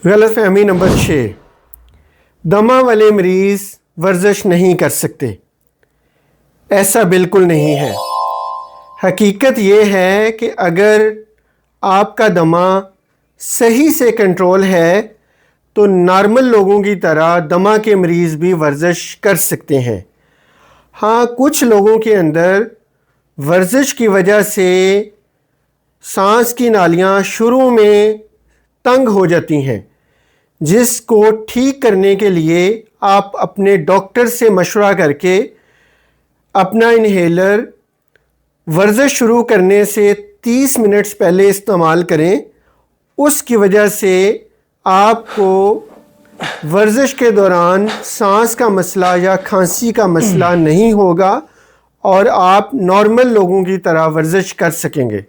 غلط فہمی نمبر 6، دمہ والے مریض ورزش نہیں کر سکتے۔ ایسا بالکل نہیں ہے۔ حقیقت یہ ہے کہ اگر آپ کا دمہ صحیح سے کنٹرول ہے تو نارمل لوگوں کی طرح دمہ کے مریض بھی ورزش کر سکتے ہیں۔ ہاں، کچھ لوگوں کے اندر ورزش کی وجہ سے سانس کی نالیاں شروع میں تنگ ہو جاتی ہیں، جس کو ٹھیک کرنے کے لیے آپ اپنے ڈاکٹر سے مشورہ کر کے اپنا انہیلر ورزش شروع کرنے سے 30 منٹس پہلے استعمال کریں۔ اس کی وجہ سے آپ کو ورزش کے دوران سانس کا مسئلہ یا کھانسی کا مسئلہ نہیں ہوگا اور آپ نارمل لوگوں کی طرح ورزش کر سکیں گے۔